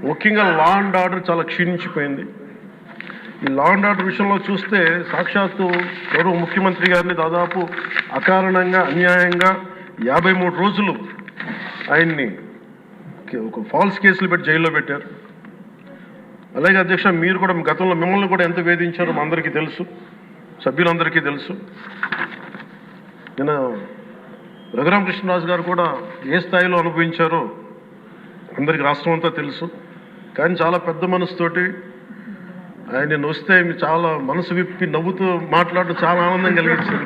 ముఖ్యంగా law and order చాలా క్షీణించిపోయింది. ఈ లా అండ్ ఆర్డర్ విషయంలో చూస్తే సాక్షాత్తు గౌరవ ముఖ్యమంత్రి గారిని దాదాపు అకారణంగా అన్యాయంగా 53 రోజులు ఆయన్ని ఒక ఫాల్స్ కేసులు పెట్టి జైల్లో పెట్టారు. అలాగే అధ్యక్ష, మీరు కూడా గతంలో మిమ్మల్ని కూడా ఎంత వేధించారో మా అందరికీ తెలుసు, సభ్యులందరికీ తెలుసు. నిన్న రఘురామకృష్ణరాజు గారు కూడా ఏ స్థాయిలో అనుభవించారో అందరికీ రాష్ట్రం అంతా తెలుసు. కానీ చాలా పెద్ద మనసుతోటి ఆయన వస్తే చాలా మనసు విప్పి నవ్వుతూ మాట్లాడటం చాలా ఆనందం కలిగించింది.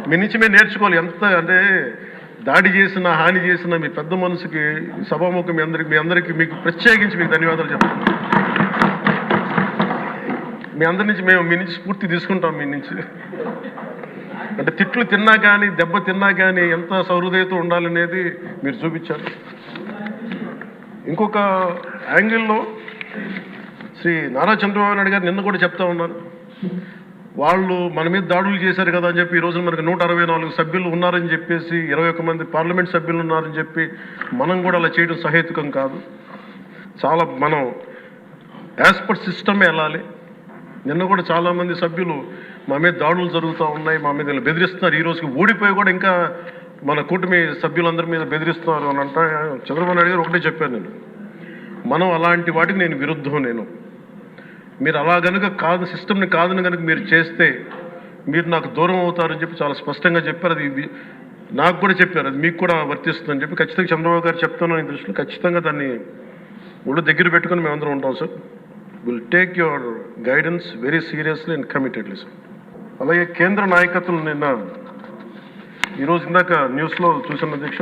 మీ నుంచి మేము నేర్చుకోవాలి. ఎంత అంటే దాడి చేసిన హాని చేసిన మీ పెద్ద మనసుకి సభాముఖం మీ అందరికీ మీకు ప్రత్యేకించి మీకు ధన్యవాదాలు చెప్తాను. మీ అందరి నుంచి మీ నుంచి స్ఫూర్తి తీసుకుంటాం. మీ నుంచి అంటే తిట్లు తిన్నా కానీ దెబ్బ తిన్నా కానీ ఎంత సహృదయతో ఉండాలనేది మీరు చూపించారు. ఇంకొక యాంగిల్లో శ్రీ నారా చంద్రబాబు నాయుడు గారు నిన్న కూడా చెప్తా ఉన్నారు, వాళ్ళు మన మీద దాడులు చేశారు కదా అని చెప్పి ఈరోజు మనకు 164 సభ్యులు ఉన్నారని చెప్పేసి 21 మంది పార్లమెంట్ సభ్యులు ఉన్నారని చెప్పి మనం కూడా అలా చేయడం సహేతుకం కాదు. చాలా మనం యాజ్ పర్ సిస్టమే వెళ్ళాలి. నిన్న కూడా చాలామంది సభ్యులు మా మీద దాడులు జరుగుతూ ఉన్నాయి, మా మీద బెదిరిస్తున్నారు, ఈ రోజుకి ఓడిపోయి కూడా ఇంకా మన కూటమి సభ్యులందరి మీద బెదిరిస్తున్నారు అని అంటే చంద్రబాబు నాయుడు గారు ఒకటే చెప్పాను, నేను మనం అలాంటి వాటికి నేను విరుద్ధం. మీరు అలా కనుక కాదు, సిస్టమ్ని కాదని కనుక మీరు చేస్తే మీరు నాకు దూరం అవుతారని చెప్పి చాలా స్పష్టంగా చెప్పారు. అది నాకు కూడా చెప్పారు, అది మీకు కూడా వర్తిస్తుందని చెప్పి ఖచ్చితంగా చంద్రబాబు గారు చెప్తున్నాను. ఈ దృష్టిలో ఖచ్చితంగా దాన్ని ఒళ్ళు దగ్గర పెట్టుకుని మేమందరం ఉంటాం sir. Will take your guidance very seriously and committedly sir. అలాగే కేంద్ర నాయకత్వం నిన్న ఈరోజు ఇందాక న్యూస్లో చూసిన అధ్యక్ష,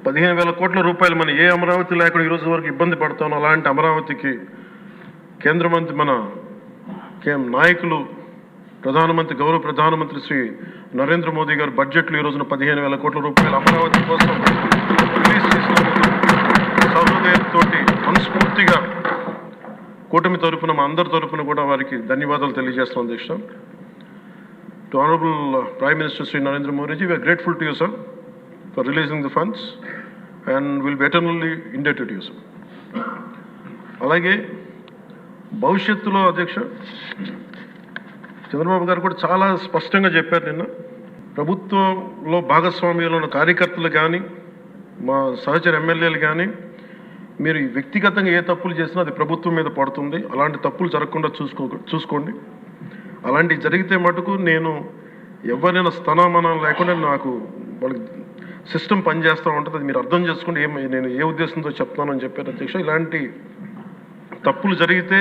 15,000 కోట్ల రూపాయలు మన ఏ అమరావతి లేకుండా ఈరోజు వరకు ఇబ్బంది పడతాం, అలాంటి అమరావతికి కేంద్ర మంత్రి మన నాయకులు గౌరవ ప్రధానమంత్రి శ్రీ నరేంద్ర మోదీ గారు బడ్జెట్లో ఈ రోజున 15,000 కోట్ల రూపాయలు అమరావతి కోసం రిలీజ్ చేసినందుకు సహృదయంతో మనస్ఫూర్తిగా కూటమి తరపున మా అందరి తరపున కూడా వారికి ధన్యవాదాలు తెలియజేస్తాం అధ్యక్ష. To honourable prime minister Shri Narendra Modiji, we are grateful to you sir for releasing the funds and will be eternally indebted to you sir. అలాగే భవిష్యత్తులో అధ్యక్ష చంద్రబాబు గారు కూడా చాలా స్పష్టంగా చెప్పారు నిన్న, ప్రభుత్వంలో భాగస్వామ్యంలో ఉన్న కార్యకర్తలు కానీ మా సహచర ఎమ్మెల్యేలు కానీ మీరు వ్యక్తిగతంగా ఏ తప్పులు చేసినా అది ప్రభుత్వం మీద పడుతుంది. అలాంటి తప్పులు జరగకుండా చూసుకోండి. అలాంటివి జరిగితే మటుకు నేను ఎవరైనా స్థానమానం లేకుండా నాకు వాళ్ళకి సిస్టమ్ పనిచేస్తూ ఉంటుంది, అది మీరు అర్థం చేసుకోండి నేను ఏ ఉద్దేశంతో చెప్తానని చెప్పారు అధ్యక్ష. ఇలాంటి తప్పులు జరిగితే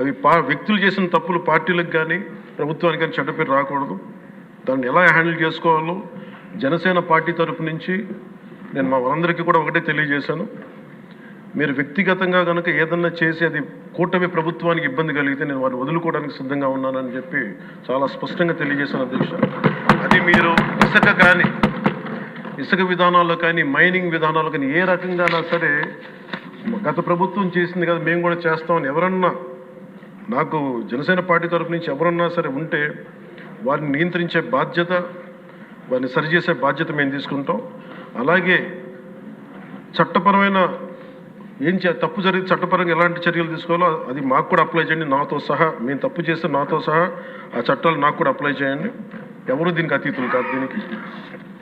అవి వ్యక్తులు చేసిన తప్పులు పార్టీలకు కానీ ప్రభుత్వానికి కానీ చెడ్డ పేరు రాకూడదు. దాన్ని ఎలా హ్యాండిల్ చేసుకోవాలో జనసేన పార్టీ తరఫు నుంచి నేను మా వాళ్ళందరికీ కూడా ఒకటే తెలియజేశాను, మీరు వ్యక్తిగతంగా కనుక ఏదన్నా చేసి అది కూటమి ప్రభుత్వానికి ఇబ్బంది కలిగితే నేను వారిని వదులుకోవడానికి సిద్ధంగా ఉన్నానని చెప్పి చాలా స్పష్టంగా తెలియజేశాను అధ్యక్ష. అది మీరు ఇసుక విధానాల్లో కానీ మైనింగ్ విధానాల్లో కానీ ఏ రకంగానా సరే గత ప్రభుత్వం చేసింది కదా మేము కూడా చేస్తామని ఎవరన్నా నాకు జనసేన పార్టీ తరఫు నుంచి ఎవరన్నా సరే ఉంటే వారిని నియంత్రించే బాధ్యత, వారిని సరిచేసే బాధ్యత మేము తీసుకుంటాం. అలాగే చట్టపరమైన తప్పు జరిగితే చట్టపరంగా ఎలాంటి చర్యలు తీసుకోవాలో అది మాకు కూడా అప్లై చేయండి, నాతో సహా. మేము తప్పు చేస్తే నాతో సహా ఆ చట్టాలు నాకు కూడా అప్లై చేయండి. ఎవరు దీనికి అతీతులు కాదు దీనికి.